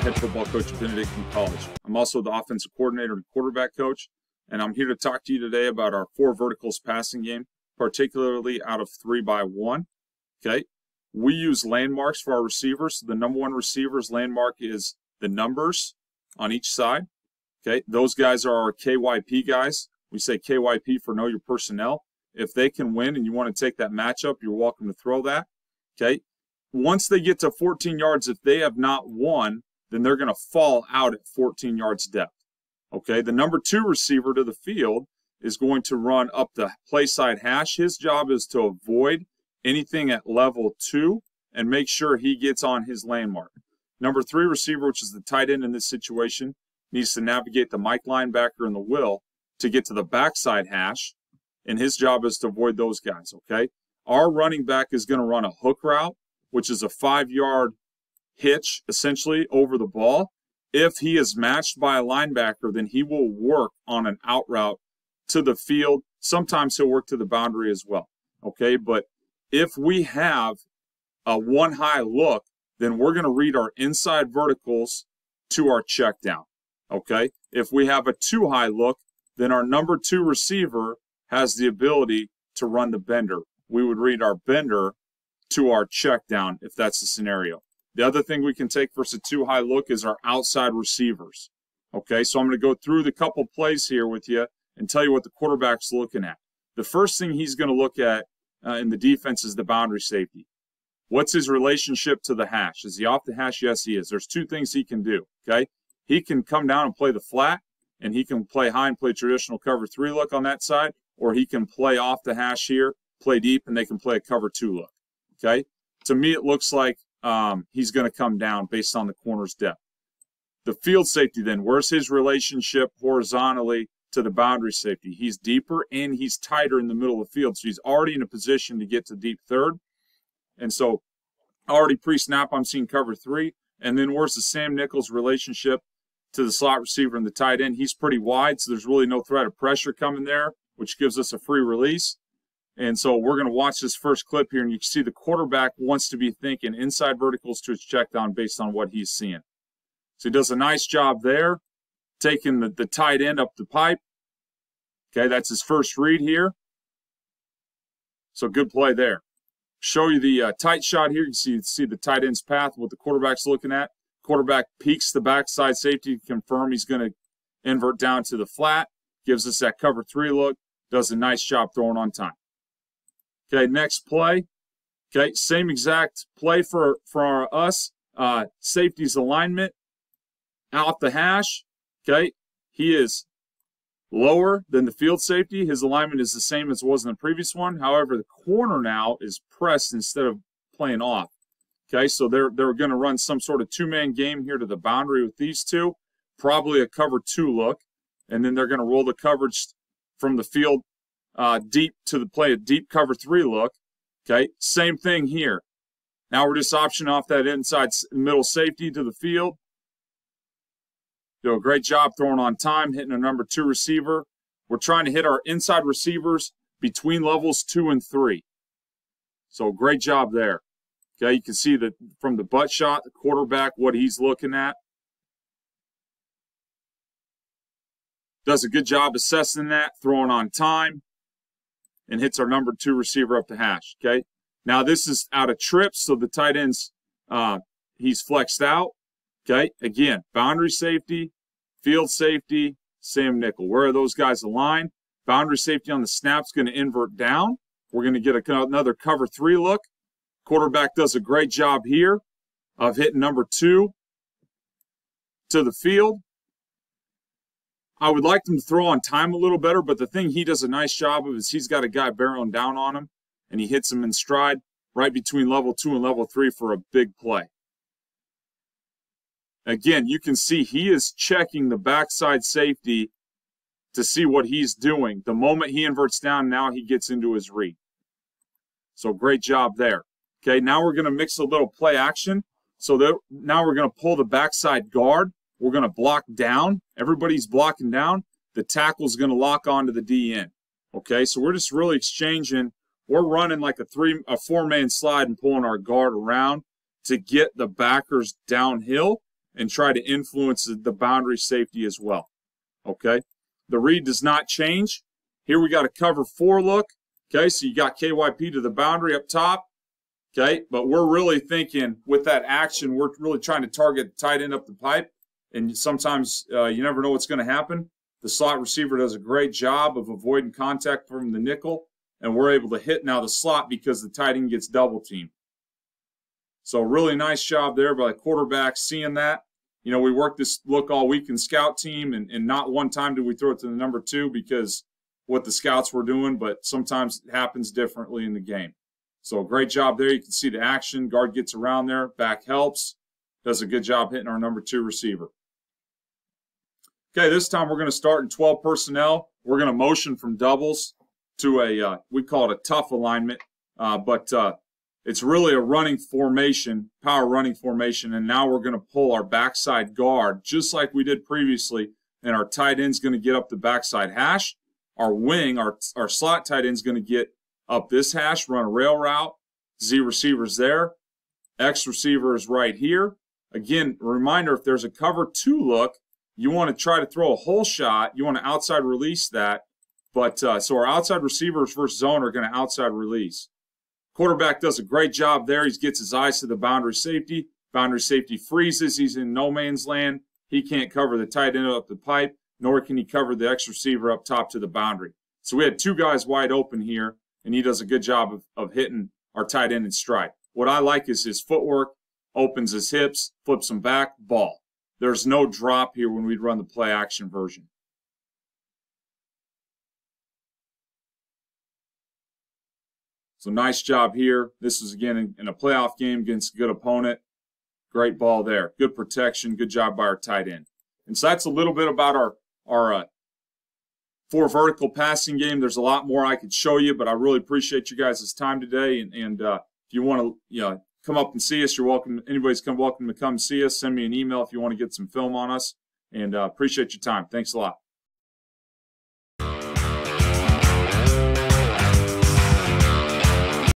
head football coach at Benedictine College. I'm also the offensive coordinator and quarterback coach, and I'm here to talk to you today about our 4 verticals passing game, particularly out of 3x1. Okay, we use landmarks for our receivers. The number 1 receiver's landmark is the numbers on each side. Okay, those guys are our KYP guys. We say KYP for know your personnel. If they can win and you want to take that matchup, you're welcome to throw that. Okay, once they get to 14 yards, if they have not won, then they're going to fall out at 14 yards depth. Okay, the number 2 receiver to the field is going to run up the play side hash. His job is to avoid anything at level 2 and make sure he gets on his landmark. Number 3 receiver, which is the tight end in this situation, needs to navigate the Mike linebacker and the will to get to the backside hash, and his job is to avoid those guys, okay? Our running back is going to run a hook route, which is a 5-yard hitch, essentially, over the ball. If he is matched by a linebacker, then he will work on an out route to the field. Sometimes he'll work to the boundary as well, okay? But if we have a 1-high look, then we're going to read our inside verticals to our check down, okay? If we have a 2-high look, then our number 2 receiver has the ability to run the bender. We would read our bender to our check down if that's the scenario. The other thing we can take versus a 2-high look is our outside receivers. Okay, so I'm going to go through the couple plays here with you and tell you what the quarterback's looking at. The first thing he's going to look at in the defense is the boundary safety. What's his relationship to the hash? Is he off the hash? Yes, he is. There's 2 things he can do, okay? He can come down and play the flat, and he can play high and play traditional cover 3 look on that side, or he can play off the hash here, play deep, and they can play a cover 2 look, okay? To me, it looks like he's going to come down based on the corner's depth. The field safety then, where's his relationship horizontally to the boundary safety? He's deeper and he's tighter in the middle of the field, so he's already in a position to get to deep third. And so already pre-snap, I'm seeing cover 3. And then where's the Sam Nichols relationship to the slot receiver and the tight end? He's pretty wide, so there's really no threat of pressure coming there, which gives us a free release. And so we're going to watch this first clip here, and you can see the quarterback wants to be thinking inside verticals to his check down based on what he's seeing. So he does a nice job there, taking the tight end up the pipe. Okay, that's his first read here. So good play there. Show you the tight shot here. You can see the tight end's path, what the quarterback's looking at. Quarterback peeks the backside safety to confirm he's going to invert down to the flat. Gives us that cover 3 look. Does a nice job throwing on time. Okay, next play. Okay, same exact play for us. Safety's alignment out the hash. Okay, he is lower than the field safety. His alignment is the same as it was in the previous one. However, the corner now is pressed instead of playing off. Okay, so they're going to run some sort of 2-man game here to the boundary with these 2. Probably a cover 2 look. And then they're going to roll the coverage from the field deep to the play, a deep cover 3 look. Okay, same thing here. Now we're just optioning off that inside middle safety to the field. Do a great job throwing on time, hitting a number 2 receiver. We're trying to hit our inside receivers between levels 2 and 3. So great job there. Okay, you can see that from the butt shot, the quarterback, what he's looking at. Does a good job assessing that, throwing on time, and hits our number 2 receiver up the hash, okay? Now this is out of trips, so the tight end's, he's flexed out, okay? Again, boundary safety, field safety, Sam Nickel. Where are those guys aligned? Boundary safety on the snap's going to invert down. We're going to get another cover 3 look. Quarterback does a great job here of hitting number 2 to the field. I would like him to throw on time a little better, but the thing he does a nice job of is he's got a guy barreling down on him, and he hits him in stride right between level 2 and level 3 for a big play. Again, you can see he is checking the backside safety to see what he's doing. The moment he inverts down, now he gets into his read. So great job there. Okay, now we're going to mix a little play action. So now we're going to pull the backside guard. We're going to block down. Everybody's blocking down. The tackle's going to lock onto the DN. Okay, so we're just really exchanging. We're running like a 4-man slide and pulling our guard around to get the backers downhill. and try to influence the boundary safety as well. Okay, the read does not change. Here we got a cover 4 look. Okay, so you got KYP to the boundary up top. Okay, but we're really thinking with that action, we're really trying to target tight end up the pipe. And sometimes you never know what's going to happen. The slot receiver does a great job of avoiding contact from the nickel, and we're able to hit now the slot because the tight end gets double teamed. So really nice job there by the quarterback seeing that. You know, we worked this look all week in scout team, and not one time did we throw it to the number 2 because what the scouts were doing, but sometimes it happens differently in the game. So great job there. You can see the action. Guard gets around there. Back helps. Does a good job hitting our number 2 receiver. Okay, this time we're going to start in 12 personnel. We're going to motion from doubles to a, we call it a tough alignment, but it's really a running formation, power running formation, and now we're going to pull our backside guard just like we did previously, and our tight end's going to get up the backside hash. Our wing, our slot tight end's going to get up this hash, run a rail route. Z receiver's there. X receiver is right here. Again, a reminder, if there's a cover 2 look, you want to try to throw a hole shot. You want to outside release that. But so our outside receivers versus zone are going to outside release. Quarterback does a great job there. He gets his eyes to the boundary safety. Boundary safety freezes. He's in no man's land. He can't cover the tight end up the pipe, nor can he cover the X receiver up top to the boundary. So we had 2 guys wide open here, and he does a good job of hitting our tight end in stride. What I like is his footwork, opens his hips, flips them back, ball. There's no drop here when we'd run the play action version. So nice job here. This is, again, in a playoff game against a good opponent. Great ball there. Good protection. Good job by our tight end. And so that's a little bit about our 4 vertical passing game. There's a lot more I could show you, but I really appreciate you guys' time today. And if you want to come up and see us, you're welcome. Anybody's welcome to come see us. Send me an email if you want to get some film on us. And appreciate your time. Thanks a lot.